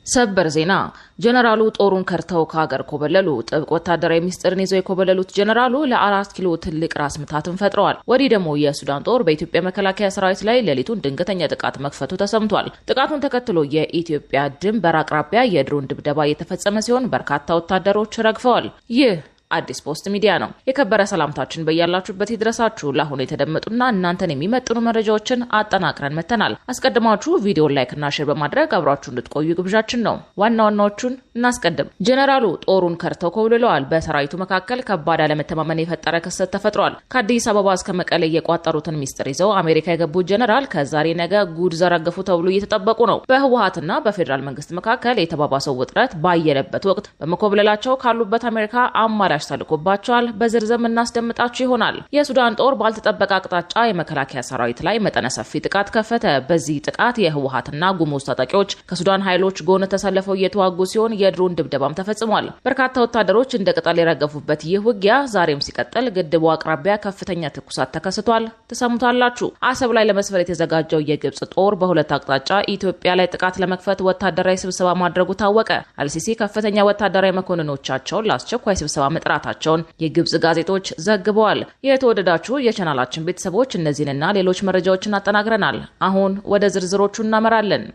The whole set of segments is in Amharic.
ሰበር ዜና ጀነራሉ ጦሩን ከርተው ከሀገር ኮበለሉ። ጥብቅ ወታደራዊ ሚስጥርን ይዘው የኮበለሉት ጀነራሉ ለ4 ኪሎ ትልቅ ራስ ምታትን ፈጥረዋል። ወዲህ ደግሞ የሱዳን ጦር በኢትዮጵያ መከላከያ ሰራዊት ላይ ሌሊቱን ድንገተኛ ጥቃት መክፈቱ ተሰምቷል። ጥቃቱን ተከትሎ የኢትዮጵያ ድንበር አቅራቢያ የድሮን ድብደባ የተፈጸመ ሲሆን በርካታ ወታደሮች ረግፈዋል። ይህ አዲስ ፖስት ሚዲያ ነው። የከበረ ሰላምታችን በያላችሁበት ይድረሳችሁ። ለአሁኑ የተደመጡና እናንተን የሚመጥኑ መረጃዎችን አጠናቅረን መተናል። አስቀድማችሁ ቪዲዮ ላይክና ሼር በማድረግ አብራችሁ እንድትቆዩ ግብዣችን ነው። ዋና ዋናዎቹን እናስቀድም። ጀነራሉ ጦሩን ከርተው ኮብልለዋል። በሰራዊቱ መካከል ከባድ አለመተማመን የፈጠረ ክስተት ተፈጥሯል። ከአዲስ አበባ እስከ መቀሌ የቋጠሩትን ሚስጥር ይዘው አሜሪካ የገቡት ጀነራል ከዛሬ ነገ ጉድ ዘረገፉ ተብሎ እየተጠበቁ ነው። በህወሓትና በፌዴራል መንግስት መካከል የተባባሰው ውጥረት ባየለበት ወቅት በመኮብለላቸው ካሉበት አሜሪካ አማራጭ ተልኮባቸዋል። በዝርዝር እናስደምጣችሁ ይሆናል። የሱዳን ጦር ባልተጠበቀ አቅጣጫ የመከላከያ ሰራዊት ላይ መጠነ ሰፊ ጥቃት ከፈተ። በዚህ ጥቃት የህወሓትና ጉሙዝ ታጣቂዎች ከሱዳን ኃይሎች ጎን ተሰልፈው እየተዋጉ ሲሆን የድሮን ድብደባም ተፈጽሟል። በርካታ ወታደሮች እንደ ቅጠል የረገፉበት ይህ ውጊያ ዛሬም ሲቀጥል ግድቡ አቅራቢያ ከፍተኛ ትኩሳት ተከስቷል። ተሰሙታላችሁ። አሰብ ላይ ለመስፈር የተዘጋጀው የግብጽ ጦር በሁለት አቅጣጫ ኢትዮጵያ ላይ ጥቃት ለመክፈት ወታደራዊ ስብሰባ ማድረጉ ታወቀ። አልሲሲ ከፍተኛ ወታደራዊ መኮንኖቻቸውን ለአስቸኳይ ስብሰባ መጥራታቸውን የግብጽ ጋዜጦች ዘግበዋል። የተወደዳችሁ የቻናላችን ቤተሰቦች እነዚህንና ሌሎች መረጃዎችን አጠናቅረናል። አሁን ወደ ዝርዝሮቹ እናመራለን።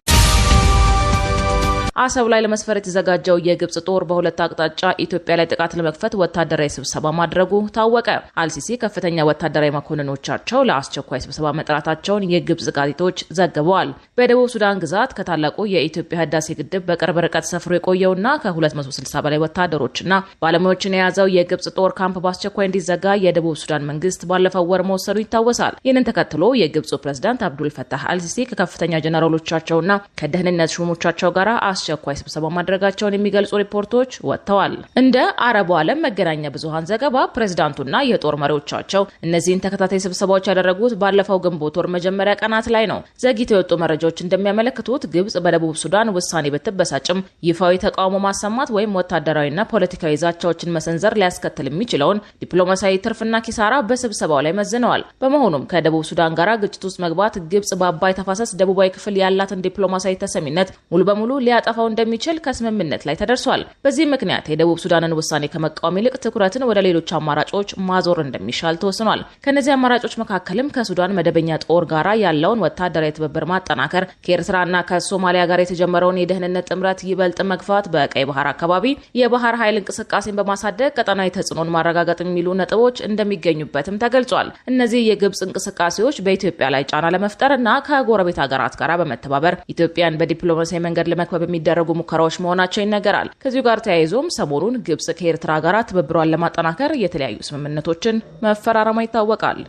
አሰብ ላይ ለመስፈር የተዘጋጀው የግብጽ ጦር በሁለት አቅጣጫ ኢትዮጵያ ላይ ጥቃት ለመክፈት ወታደራዊ ስብሰባ ማድረጉ ታወቀ። አልሲሲ ከፍተኛ ወታደራዊ መኮንኖቻቸው ለአስቸኳይ ስብሰባ መጥራታቸውን የግብጽ ጋዜጦች ዘግበዋል። በደቡብ ሱዳን ግዛት ከታላቁ የኢትዮጵያ ህዳሴ ግድብ በቅርብ ርቀት ሰፍሮ የቆየውና ከ260 በላይ ወታደሮችና ባለሙያዎችን የያዘው የግብጽ ጦር ካምፕ በአስቸኳይ እንዲዘጋ የደቡብ ሱዳን መንግስት ባለፈው ወር መወሰኑ ይታወሳል። ይህንን ተከትሎ የግብጹ ፕሬዝዳንት አብዱል ፈታህ አልሲሲ ከከፍተኛ ጀነራሎቻቸውና ከደህንነት ሹሞቻቸው ጋር አስቸኳይ ስብሰባ ማድረጋቸውን የሚገልጹ ሪፖርቶች ወጥተዋል። እንደ አረቡ ዓለም መገናኛ ብዙሃን ዘገባ ፕሬዝዳንቱና የጦር መሪዎቻቸው እነዚህን ተከታታይ ስብሰባዎች ያደረጉት ባለፈው ግንቦት ወር መጀመሪያ ቀናት ላይ ነው። ዘግይተው የወጡ መረጃዎች እንደሚያመለክቱት ግብጽ በደቡብ ሱዳን ውሳኔ ብትበሳጭም ይፋዊ ተቃውሞ ማሰማት ወይም ወታደራዊና ፖለቲካዊ ዛቻዎችን መሰንዘር ሊያስከትል የሚችለውን ዲፕሎማሲያዊ ትርፍና ኪሳራ በስብሰባው ላይ መዝነዋል። በመሆኑም ከደቡብ ሱዳን ጋር ግጭት ውስጥ መግባት ግብጽ በአባይ ተፋሰስ ደቡባዊ ክፍል ያላትን ዲፕሎማሲያዊ ተሰሚነት ሙሉ በሙሉ ሊያጠፋው እንደሚችል ከስምምነት ላይ ተደርሷል። በዚህ ምክንያት የደቡብ ሱዳንን ውሳኔ ከመቃወም ይልቅ ትኩረትን ወደ ሌሎች አማራጮች ማዞር እንደሚሻል ተወስኗል። ከነዚህ አማራጮች መካከልም ከሱዳን መደበኛ ጦር ጋራ ያለውን ወታደራዊ ትብብር ማጠናከር፣ ከኤርትራና ከሶማሊያ ጋር የተጀመረውን የደህንነት ጥምረት ይበልጥ መግፋት፣ በቀይ ባህር አካባቢ የባህር ኃይል እንቅስቃሴን በማሳደግ ቀጠናዊ ተጽዕኖን ማረጋገጥ የሚሉ ነጥቦች እንደሚገኙበትም ተገልጿል። እነዚህ የግብጽ እንቅስቃሴዎች በኢትዮጵያ ላይ ጫና ለመፍጠርና ከጎረቤት ሀገራት ጋር በመተባበር ኢትዮጵያን በዲፕሎማሲያዊ መንገድ ለመክበብ የሚደረጉ ሙከራዎች መሆናቸው ይነገራል። ከዚሁ ጋር ተያይዞም ሰሞኑን ግብጽ ከኤርትራ ጋር ትብብሯን ለማጠናከር የተለያዩ ስምምነቶችን መፈራረሟ ይታወቃል።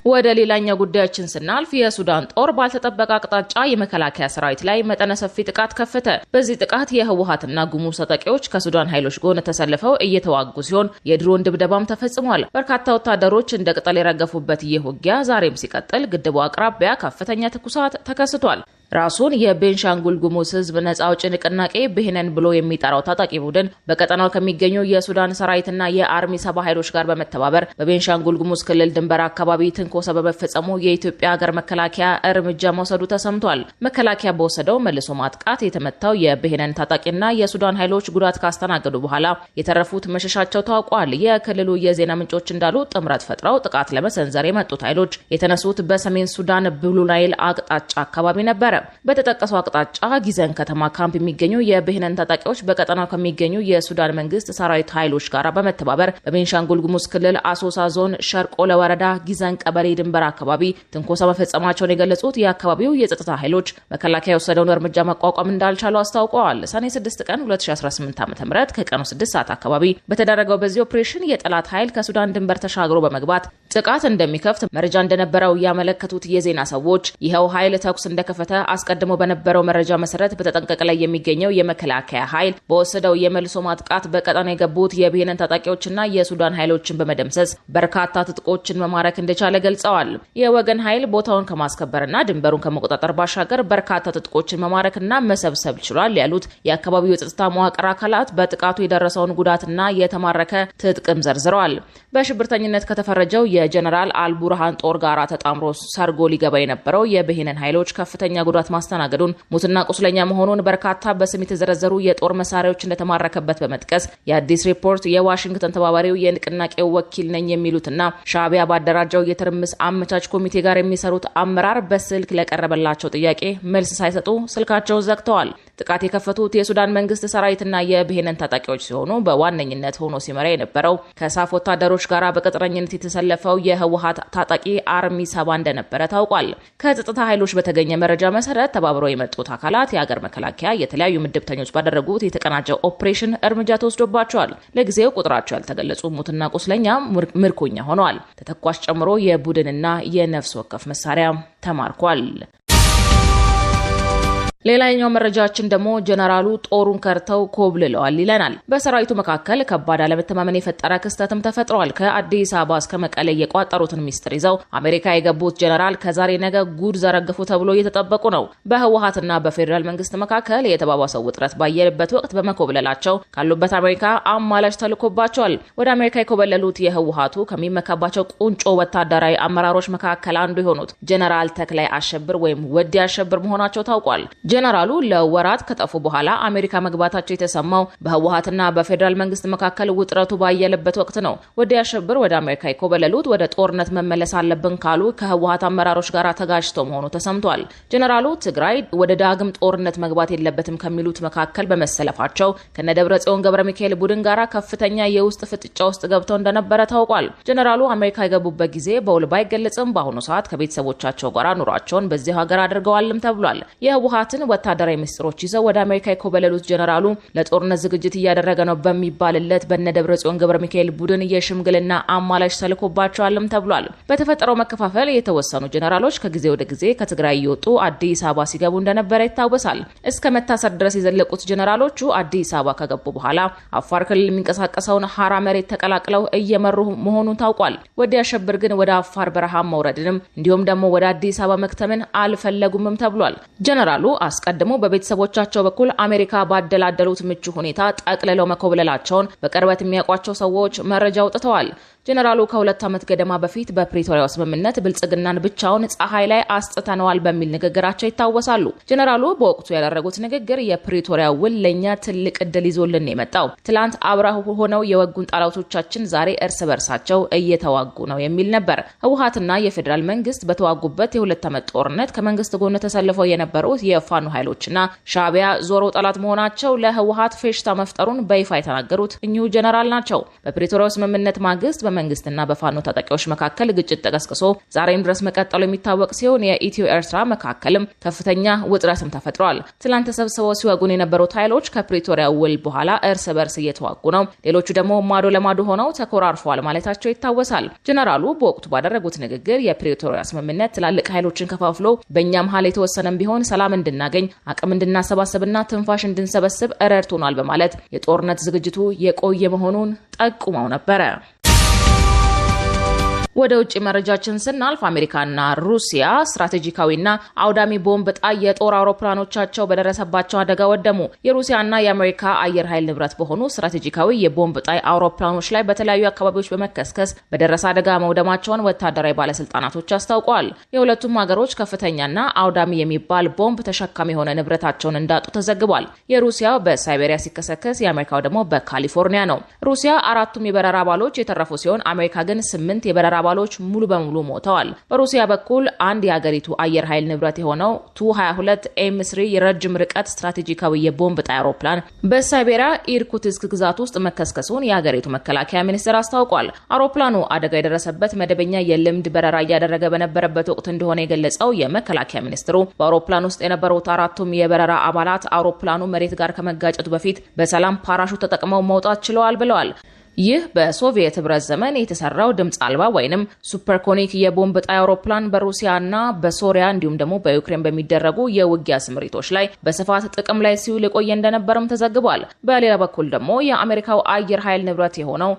ወደ ሌላኛው ጉዳያችን ስናልፍ የሱዳን ጦር ባልተጠበቀ አቅጣጫ የመከላከያ ሰራዊት ላይ መጠነ ሰፊ ጥቃት ከፈተ። በዚህ ጥቃት የህወሓትና ጉሙዝ ታጣቂዎች ከሱዳን ኃይሎች ጎን ተሰልፈው እየተዋጉ ሲሆን የድሮን ድብደባም ተፈጽሟል። በርካታ ወታደሮች እንደ ቅጠል የረገፉበት ይህ ውጊያ ዛሬም ሲቀጥል ግድቡ አቅራቢያ ከፍተኛ ትኩሳት ተከስቷል። ራሱን የቤንሻንጉል ጉሙዝ ህዝብ ነጻ አውጪ ንቅናቄ ብሄነን ብሎ የሚጠራው ታጣቂ ቡድን በቀጠናው ከሚገኙ የሱዳን ሰራዊትና የአርሚ 70 ኃይሎች ጋር በመተባበር በቤንሻንጉል ጉሙዝ ክልል ድንበር አካባቢ ትንኮሳ በመፈጸሙ የኢትዮጵያ ሀገር መከላከያ እርምጃ መውሰዱ ተሰምቷል። መከላከያ በወሰደው መልሶ ማጥቃት የተመታው የብሄነን ታጣቂና የሱዳን ኃይሎች ጉዳት ካስተናገዱ በኋላ የተረፉት መሸሻቸው ታውቋል። የክልሉ የዜና ምንጮች እንዳሉት ጥምረት ፈጥረው ጥቃት ለመሰንዘር የመጡት ኃይሎች የተነሱት በሰሜን ሱዳን ብሉ ናይል አቅጣጫ አካባቢ ነበር። በተጠቀሰው አቅጣጫ ጊዘን ከተማ ካምፕ የሚገኙ የብሄነን ታጣቂዎች በቀጠናው ከሚገኙ የሱዳን መንግስት ሰራዊት ኃይሎች ጋር በመተባበር በቤንሻንጉል ጉሙዝ ክልል አሶሳ ዞን ሸርቆለ ወረዳ ጊዘን ቀበሌ ድንበር አካባቢ ትንኮሳ መፈጸማቸውን የገለጹት የአካባቢው የጸጥታ ኃይሎች መከላከያ የወሰደውን እርምጃ መቋቋም እንዳልቻሉ አስታውቀዋል። ሰኔ 6 ቀን 2018 ዓ.ም ከቀኑ 6 ሰዓት አካባቢ በተደረገው በዚህ ኦፕሬሽን የጠላት ኃይል ከሱዳን ድንበር ተሻግሮ በመግባት ጥቃት እንደሚከፍት መረጃ እንደነበረው ያመለከቱት የዜና ሰዎች ይኸው ኃይል ተኩስ እንደከፈተ አስቀድሞ በነበረው መረጃ መሰረት በተጠንቀቅ ላይ የሚገኘው የመከላከያ ኃይል በወሰደው የመልሶ ማጥቃት በቀጠና የገቡት የብሄነን ታጣቂዎችና የሱዳን ኃይሎችን በመደምሰስ በርካታ ትጥቆችን መማረክ እንደቻለ ገልጸዋል። የወገን ኃይል ቦታውን ከማስከበርና ድንበሩን ከመቆጣጠር ባሻገር በርካታ ትጥቆችን መማረክና መሰብሰብ ችሏል ያሉት የአካባቢው የጸጥታ መዋቅር አካላት በጥቃቱ የደረሰውን ጉዳትና የተማረከ ትጥቅም ዘርዝረዋል። በሽብርተኝነት ከተፈረጀው የጀነራል አልቡርሃን ጦር ጋራ ተጣምሮ ሰርጎ ሊገባ የነበረው የብሄነን ኃይሎች ከፍተኛ ጉዳት ማስተናገዱን፣ ሙትና ቁስለኛ መሆኑን፣ በርካታ በስም የተዘረዘሩ የጦር መሳሪያዎች እንደተማረከበት በመጥቀስ የአዲስ ሪፖርት የዋሽንግተን ተባባሪው የንቅናቄው ወኪል ነኝ የሚሉትና ሻዕቢያ ባደራጀው የትርምስ አመቻች ኮሚቴ ጋር የሚሰሩት አመራር በስልክ ለቀረበላቸው ጥያቄ መልስ ሳይሰጡ ስልካቸውን ዘግተዋል። ጥቃት የከፈቱት የሱዳን መንግስት ሰራዊትና የብሄነን ታጣቂዎች ሲሆኑ በዋነኝነት ሆኖ ሲመራ የነበረው ከሳፍ ወታደሮች ጋር በቅጥረኝነት የተሰለፈው የህወሓት ታጣቂ አርሚ 7 እንደነበረ ታውቋል። ከጸጥታ ኃይሎች በተገኘ መረጃ መሰረት ተባብረው የመጡት አካላት የሀገር መከላከያ የተለያዩ ምድብተኞች ባደረጉት የተቀናጀ ኦፕሬሽን እርምጃ ተወስዶባቸዋል። ለጊዜው ቁጥራቸው ያልተገለጹ ሙትና ቁስለኛ ምርኮኛ ሆነዋል። ተተኳሽ ጨምሮ የቡድንና የነፍስ ወከፍ መሳሪያ ተማርኳል። ሌላኛው መረጃችን ደግሞ ጀነራሉ ጦሩን ከርተው ኮብልለዋል ይለናል። በሰራዊቱ መካከል ከባድ አለመተማመን የፈጠረ ክስተትም ተፈጥሯል። ከአዲስ አበባ እስከ መቀሌ የቋጠሩትን ሚስጥር ይዘው አሜሪካ የገቡት ጀነራል ከዛሬ ነገ ጉድ ዘረግፉ ተብሎ እየተጠበቁ ነው። በህወሓትና በፌዴራል መንግስት መካከል የተባባሰው ውጥረት ባየለበት ወቅት በመኮብለላቸው ካሉበት አሜሪካ አማላጭ ተልኮባቸዋል። ወደ አሜሪካ የኮበለሉት የህወሓቱ ከሚመካባቸው ቁንጮ ወታደራዊ አመራሮች መካከል አንዱ የሆኑት ጀነራል ተክላይ አሸብር ወይም ወዲ አሸብር መሆናቸው ታውቋል። ጀነራሉ ለወራት ከጠፉ በኋላ አሜሪካ መግባታቸው የተሰማው በህወሓትና በፌዴራል መንግስት መካከል ውጥረቱ ባየለበት ወቅት ነው። ወዲ አሸብር ወደ አሜሪካ የኮበለሉት ወደ ጦርነት መመለስ አለብን ካሉ ከህወሓት አመራሮች ጋር ተጋጭተው መሆኑ ተሰምቷል። ጀነራሉ ትግራይ ወደ ዳግም ጦርነት መግባት የለበትም ከሚሉት መካከል በመሰለፋቸው ከነደብረጽዮን ገብረ ሚካኤል ቡድን ጋር ከፍተኛ የውስጥ ፍጥጫ ውስጥ ገብተው እንደነበረ ታውቋል። ጀነራሉ አሜሪካ የገቡበት ጊዜ በውል ባይገለጽም በአሁኑ ሰዓት ከቤተሰቦቻቸው ጋር ኑሯቸውን በዚህ ሀገር አድርገዋልም ተብሏል። የህወሓትን ወታደራዊ ምስጢሮች ይዘው ወደ አሜሪካ የኮበለሉት ጀነራሉ ለጦርነት ዝግጅት እያደረገ ነው በሚባልለት በነደብረጽዮን ገብረ ሚካኤል ቡድን የሽምግልና አማላጭ ተልኮባቸዋልም ተብሏል። በተፈጠረው መከፋፈል የተወሰኑ ጀነራሎች ከጊዜ ወደ ጊዜ ከትግራይ እየወጡ አዲስ አበባ ሲገቡ እንደነበረ ይታወሳል። እስከ መታሰር ድረስ የዘለቁት ጀነራሎቹ አዲስ አበባ ከገቡ በኋላ አፋር ክልል የሚንቀሳቀሰውን ሐራ መሬት ተቀላቅለው እየመሩ መሆኑን ታውቋል። ወዲ አሸብር ግን ወደ አፋር በረሃ መውረድንም እንዲሁም ደግሞ ወደ አዲስ አበባ መክተምን አልፈለጉምም ተብሏል። ጀነራሉ አስቀድሞ በቤተሰቦቻቸው በኩል አሜሪካ ባደላደሉት ምቹ ሁኔታ ጠቅልለው መኮብለላቸውን በቅርበት የሚያውቋቸው ሰዎች መረጃ አውጥተዋል። ጀነራሉ ከ2 ዓመት ገደማ በፊት በፕሪቶሪያው ስምምነት ብልጽግናን ብቻውን ፀሐይ ላይ አስጥተነዋል በሚል ንግግራቸው ይታወሳሉ። ጀነራሉ በወቅቱ ያደረጉት ንግግር የፕሪቶሪያው ውል ለኛ ትልቅ እድል ይዞልን የመጣው ትላንት አብረው ሆነው የወጉን ጠላቶቻችን ዛሬ እርስ በርሳቸው እየተዋጉ ነው የሚል ነበር። ህወሓትና የፌዴራል መንግስት በተዋጉበት የ2 ዓመት ጦርነት ከመንግስት ጎን ተሰልፈው የነበሩት የፋኖ ኃይሎችና ሻዕቢያ ዞሮ ጠላት መሆናቸው ለህወሓት ፌሽታ መፍጠሩን በይፋ የተናገሩት እኚሁ ጀነራል ናቸው። በፕሪቶሪያው ስምምነት ማግስት በመንግስትና በፋኖ ታጣቂዎች መካከል ግጭት ተቀስቅሶ ዛሬም ድረስ መቀጠሉ የሚታወቅ ሲሆን የኢትዮ ኤርትራ መካከልም ከፍተኛ ውጥረትም ተፈጥሯል። ትላንት ተሰብስበው ሲወጉን የነበሩት ኃይሎች ከፕሪቶሪያ ውል በኋላ እርስ በርስ እየተዋጉ ነው፣ ሌሎቹ ደግሞ ማዶ ለማዶ ሆነው ተኮራርፈዋል ማለታቸው ይታወሳል። ጀነራሉ በወቅቱ ባደረጉት ንግግር የፕሪቶሪያ ስምምነት ትላልቅ ኃይሎችን ከፋፍሎ በእኛ መሀል የተወሰነም ቢሆን ሰላም እንድናገኝ አቅም እንድናሰባስብና ትንፋሽ እንድንሰበስብ ረድቶናል በማለት የጦርነት ዝግጅቱ የቆየ መሆኑን ጠቁመው ነበረ። ወደ ውጭ መረጃችን ስናልፍ አሜሪካና ሩሲያ ስትራቴጂካዊና አውዳሚ ቦምብ ጣይ የጦር አውሮፕላኖቻቸው በደረሰባቸው አደጋ ወደሙ። የሩሲያና የአሜሪካ አየር ኃይል ንብረት በሆኑ ስትራቴጂካዊ የቦምብ ጣይ አውሮፕላኖች ላይ በተለያዩ አካባቢዎች በመከስከስ በደረሰ አደጋ መውደማቸውን ወታደራዊ ባለስልጣናቶች አስታውቀዋል። የሁለቱም ሀገሮች ከፍተኛና አውዳሚ የሚባል ቦምብ ተሸካሚ የሆነ ንብረታቸውን እንዳጡ ተዘግቧል። የሩሲያው በሳይቤሪያ ሲከሰከስ፣ የአሜሪካው ደግሞ በካሊፎርኒያ ነው። ሩሲያ 4ቱም የበረራ አባሎች የተረፉ ሲሆን አሜሪካ ግን 8 የበረራ አባሎች ሙሉ በሙሉ ሞተዋል። በሩሲያ በኩል አንድ የሀገሪቱ አየር ኃይል ንብረት የሆነው ቱ-22 ኤም3 የረጅም ርቀት ስትራቴጂካዊ የቦምብ ጣይ አውሮፕላን በሳይቤሪያ ኢርኩትስክ ግዛት ውስጥ መከስከሱን የሀገሪቱ መከላከያ ሚኒስቴር አስታውቋል። አውሮፕላኑ አደጋ የደረሰበት መደበኛ የልምድ በረራ እያደረገ በነበረበት ወቅት እንደሆነ የገለጸው የመከላከያ ሚኒስትሩ በአውሮፕላን ውስጥ የነበሩት 4ቱም የበረራ አባላት አውሮፕላኑ መሬት ጋር ከመጋጨቱ በፊት በሰላም ፓራሹት ተጠቅመው መውጣት ችለዋል ብለዋል። ይህ በሶቪየት ህብረት ዘመን የተሰራው ድምጽ አልባ ወይንም ሱፐርኮኒክ የቦምብ ጣይ አውሮፕላን በሩሲያና በሶሪያ እንዲሁም ደግሞ በዩክሬን በሚደረጉ የውጊያ ስምሪቶች ላይ በስፋት ጥቅም ላይ ሲውል የቆየ እንደነበረም ተዘግቧል። በሌላ በኩል ደግሞ የአሜሪካው አየር ኃይል ንብረት የሆነው